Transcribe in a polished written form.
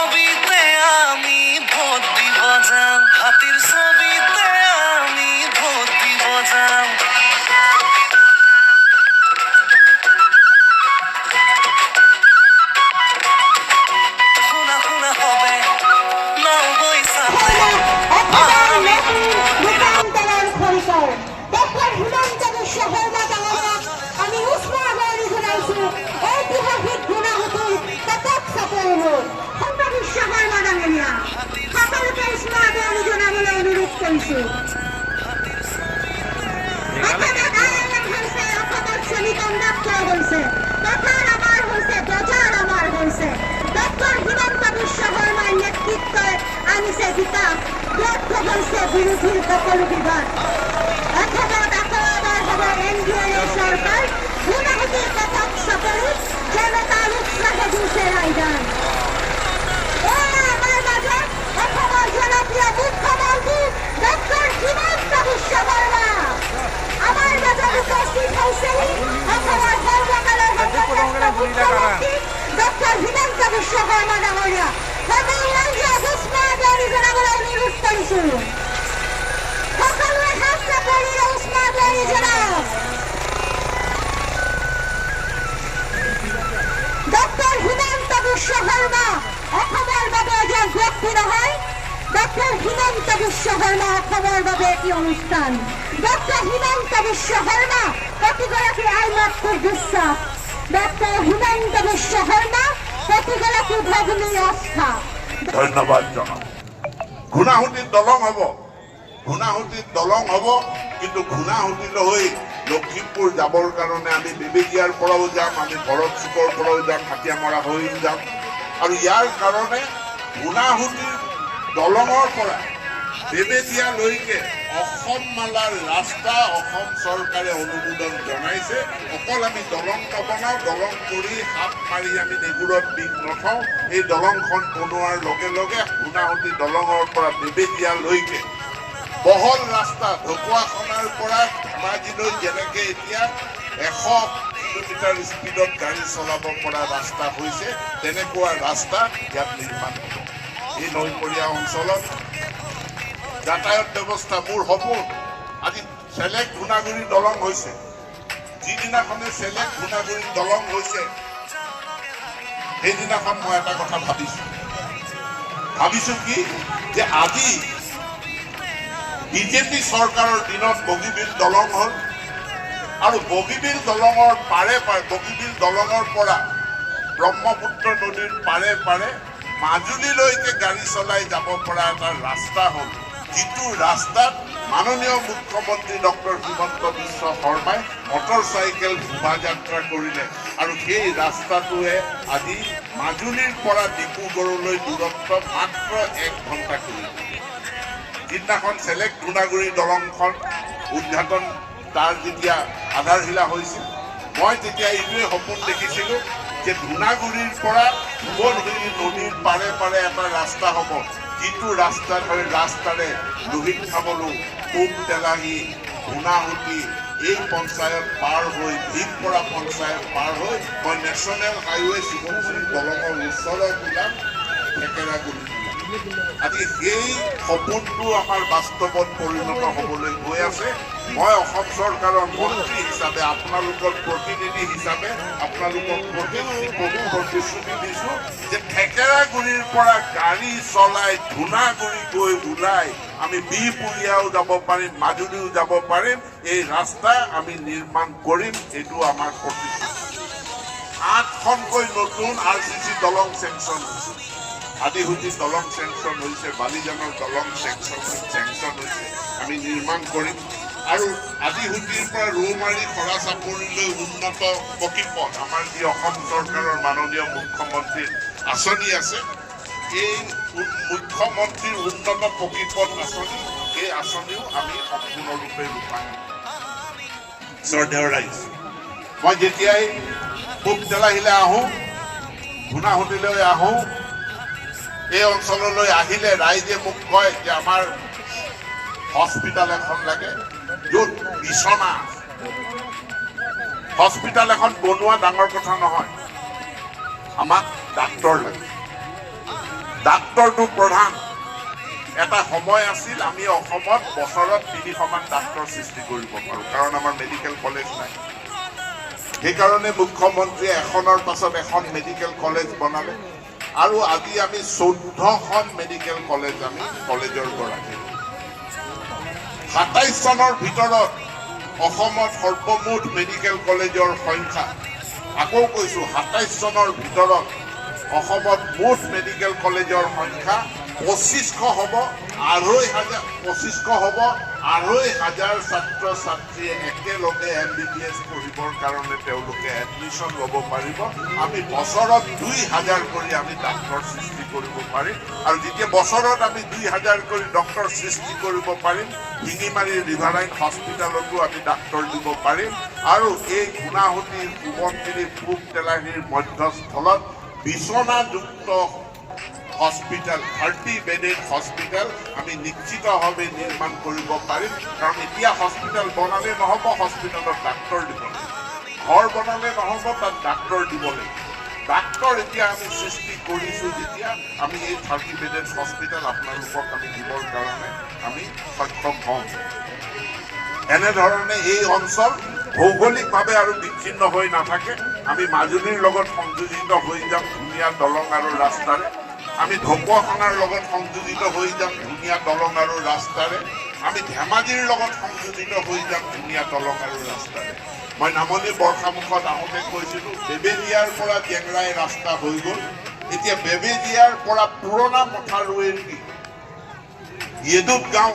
ছবিতে আমি ভোট দিব যাম, হাতির ছবিতে আমি ভোট দিব যাম। শুনা শুনা হবে নাও বই সামনে আমি আমি উসমান আলী শুনাইছো ঐতিহাসিক গুণাহুতি তাতক চাপৰিলো সম্পাদিক শহৰ মাদাঙলীয়া সকলোকে উসমান আলী জনাবলৈ অনুৰোধ কৰিছো। ছেমিকণ্ডাক্টৰ হৈছে, কথাৰ আমাৰ হৈছে, বজাৰ আমাৰ হৈছে। ডক্টৰ হিমন্ত বিশ্ব শৰ্মাৰ নেতৃত্বই আনিছে বিকাশ, ব্যৰ্থ হৈছে বিৰোধীৰ সকলো বিবাদ। অসমত আকৌ এবাৰ হ'ব NDA চৰকাৰ, গুণাহুতি কথক চাপৰি জনতাৰ উৎসাহে দিছে ৰাইদান। আমাৰ মাজত অসমৰ জনপ্ৰিয় মুখ্যমন্ত্ৰী ডক্টৰ হিমন্ত বিশ্ব শৰ্মা আমাৰ মাজত উপস্থিত হৈছে। অসমৰ সৰ্বকালৰ মুখ্যমন্ত্ৰী ডক্টৰ হিমন্ত বিশ্ব শৰ্মা ডাঙৰীয়া সকলো ৰাইজক উষ্মাদ জনাবলৈ অনুৰোধ কৰিছো। সকলোৱে হাত চাপৰিৰে উষ্মাদ জনাওক। ডক্টৰ হিমন্ত বিশ্ব শৰ্মা অসমৰ বাবে এজন ব্যক্তি নহয়, ডক্টৰ হিমন্ত বিশ্ব শৰ্মা অসমৰ বাবে এটি অনুষ্ঠান। ডক্টৰ হিমন্ত বিশ্ব শৰ্মা প্ৰতিগৰাকী আইমাতৃৰ বিশ্বাস। ডক্টৰ হিমন্ত বিশ্ব শৰ্মা প্ৰতিগৰাকী ভগ্নীৰ আস্থা। ধন্যবাদ জনাম। ঘূনাসুতিত দলং হ'ব, ঘূনাসুতিত দলং হ'ব, কিন্তু ঘূনাসুতিলৈ হৈ লখিমপুৰ যাবৰ কাৰণে আমি বেবেজীয়াৰ পৰাও যাম, আমি ভৰত চুকৰ পৰাও যাম, হাতীয়ামৰা হৈও যাম। আৰু ইয়াৰ কাৰণে ঘূনাসুতিৰ দলঙৰ পৰা বেবেজীয়ালৈকে অসম মালাৰ ৰাস্তা অসম চৰকাৰে অনুমোদন জনাইছে। অকল আমি দলং নবনাওঁ, দলং কৰি হাত মাৰি আমি নেগুৰত বিষ নথওঁ। এই দলংখন বনোৱাৰ লগে লগে ঘূনাসুতি দলঙৰ পৰা বেবেজীয়ালৈকে বহল ৰাস্তা, ঢকুৱাখনাৰ পৰা ধেমাজিলৈ যেনেকে এতিয়া 100 কিলোমিটাৰ স্পীডত গাড়ী চলাব পৰা ৰাস্তা হৈছে, তেনেকুৱা ৰাস্তা ইয়াত নিৰ্মাণ হ'ব। এই নৈপৰীয়া অঞ্চলত যাতায়াত ব্যৱস্থা মোৰ সপোন। আজি চেলেক ঘূনাগুৰি দলং হৈছে, যিদিনাখনে চেলেক ঘূনাগুৰি দলং হৈছে সেইদিনাখন মই এটা কথা ভাবিছো কি যে আজি বিজেপি চৰকাৰৰ দিনত বগীবিল দলং হ'ল, আৰু বগীবিল দলঙৰ পাৰে পাৰে বগীবিল দলঙৰ পৰা ব্ৰহ্মপুত্ৰ নদীৰ পাৰে পাৰে মাজুলীলৈকে গাড়ী চলাই যাব পৰা এটা ৰাস্তা হ'ল, যিটো ৰাস্তাত মাননীয় মুখ্যমন্ত্ৰী ডক্টৰ হিমন্ত বিশ্ব শৰ্মাই মটৰ চাইকেল শোভাযাত্ৰা কৰিলে। আৰু সেই ৰাস্তাটোৱে আজি মাজুলীৰ পৰা ডিব্ৰুগড়লৈ দূৰত্ব মাত্ৰ 1 ঘণ্টা কৰিলে। যিদিনাখন চেলেক ঘূনাগুৰি দলংখন উদ্ঘাটন, তাৰ যেতিয়া আধাৰশিলা হৈছিল, মই তেতিয়া এইটোৱে সপোন দেখিছিলোঁ যে ঘূনাগুৰিৰ পৰা সোৱণশিৰি নদীৰ পাৰে পাৰে এটা ৰাস্তা হ'ব, যিটো ৰাস্তাৰে লোহিত খাবলো, পূব তেলাহী, ঘূনাসুতি এই পঞ্চায়ত পাৰ হৈ ভীমপৰা পঞ্চায়ত পাৰ হৈ মই নেশ্যনেল হাইৱে শিৱমুখী দলঙৰ ওচৰত ওলাম থেকেৰাগুৰি। আজি সেই সপোনটো আমাৰ বাস্তৱত পৰিণত হ'বলৈ গৈ আছে। মই অসম চৰকাৰৰ মন্ত্ৰী হিচাপে, আপোনালোকৰ প্ৰতিনিধি হিচাপে আপোনালোকক প্ৰতিশ্ৰুতি দিছোঁ যে থেকেৰাগুৰিৰ পৰা গাড়ী চলাই ধূনাগুৰি গৈ ওলাই আমি বিহপুৰীয়াও যাব পাৰিম, মাজুলীও যাব পাৰিম। এই ৰাস্তা আমি নিৰ্মাণ কৰিম, এইটো আমাৰ প্ৰতিশ্ৰুতি। 8খনকৈ নতুন RCC দলং চেংচন হৈছে, আদিহুতি দলং চেংচন হৈছে, বালিজানৰ দলং চেংচন হৈছে, আমি নিৰ্মাণ কৰিম। আৰু আদিহুতিৰ পৰা ৰৌমাৰী খৰা চাপৰিলৈ উন্নত পকীপথ, আমাৰ যি অসম চৰকাৰৰ মাননীয় মুখ্যমন্ত্ৰীৰ আঁচনি আছে, এই মুখ্যমন্ত্ৰীৰ উন্নত পকীপথ আঁচনি, এই আঁচনিও আমি সম্পূৰ্ণৰূপে ৰূপায়ণ। শ্ৰদ্ধেয় ৰাইজ, মই যেতিয়াই পূব তেলাহীলৈ আহোঁ, ঘূনাসুতিলৈ আহোঁ, এই অঞ্চললৈ আহিলে ৰাইজে মোক কয় যে আমাৰ হস্পিটাল এখন লাগে য'ত বিছনা। হস্পিটাল এখন বনোৱা ডাঙৰ কথা নহয়, আমাক ডাক্তৰ লাগে। ডাক্তৰটো প্ৰধান। এটা সময় আছিল আমি অসমত বছৰত 300মান ডাক্তৰ সৃষ্টি কৰিব পাৰোঁ, কাৰণ আমাৰ মেডিকেল কলেজ নাই। সেইকাৰণে মুখ্যমন্ত্ৰীয়ে এখনৰ পাছত এখন মেডিকেল কলেজ বনালে আৰু আজি আমি 14খন মেডিকেল কলেজ আমি কলেজৰ গৰাকী। 27 চনৰ ভিতৰত অসমত সৰ্বমুঠ মেডিকেল কলেজৰ সংখ্যা, আকৌ কৈছোঁ 27 চনৰ ভিতৰত অসমত মুঠ মেডিকেল কলেজৰ সংখ্যা 2500 হ'ব। 2500 হ'ব। 2500 ছাত্ৰ ছাত্ৰীয়ে একেলগে MBBS পঢ়িবৰ কাৰণে তেওঁলোকে এডমিশ্যন ল'ব পাৰিব। আমি বছৰত 2000 কৰি আমি ডাক্তৰ সৃষ্টি কৰিব পাৰিম, আৰু যেতিয়া বছৰত আমি 2000 কৰি ডক্তৰ সৃষ্টি কৰিব পাৰিম, শিঙিমাৰী ৰিভাৰাইন হস্পিটেলতো আমি ডাক্তৰ দিব পাৰিম। আৰু এই গুণাসুতিৰ সোৱণশিৰি পূব তেলাহীৰ মধ্যস্থলত বিচনাযুক্ত হস্পিটেল 30 বেডেড হস্পিটেল আমি নিশ্চিতভাৱে নিৰ্মাণ কৰিব পাৰিম। কাৰণ এতিয়া হস্পিটেল বনালে নহ'ব, হস্পিটেলত ডাক্তৰ দিব লাগিব। ঘৰ বনালে নহ'ব, তাত ডাক্তৰ দিব লাগিব। ডাক্তৰ এতিয়া আমি সৃষ্টি কৰিছোঁ, যেতিয়া আমি এই 30 বেডেড হস্পিটেল আপোনালোকক আমি দিবৰ কাৰণে আমি সক্ষম হ'ম। এনেধৰণে এই অঞ্চল ভৌগোলিকভাৱে আৰু বিচ্ছিন্ন হৈ নাথাকে। আমি মাজুলীৰ লগত সংযোজিত হৈ যাম ধুনীয়া দলং আৰু ৰাস্তাৰে। আমি ঢকুৱাখানাৰ লগত সংযোজিত হৈ যাম ধুনীয়া দলং আৰু ৰাস্তাৰে। আমি ধেমাজিৰ লগত সংযোজিত হৈ যাম ধুনীয়া দলং আৰু ৰাস্তাৰে। মই নামনি বৰ্ষামুখত আহোঁতে কৈছিলোঁ, বেবেজীয়াৰ পৰা জেংৰাই ৰাস্তা হৈ গ'ল। এতিয়া বেবেজীয়াৰ পৰা পুৰণা মথাউৰিৰ য়েদুত গাঁও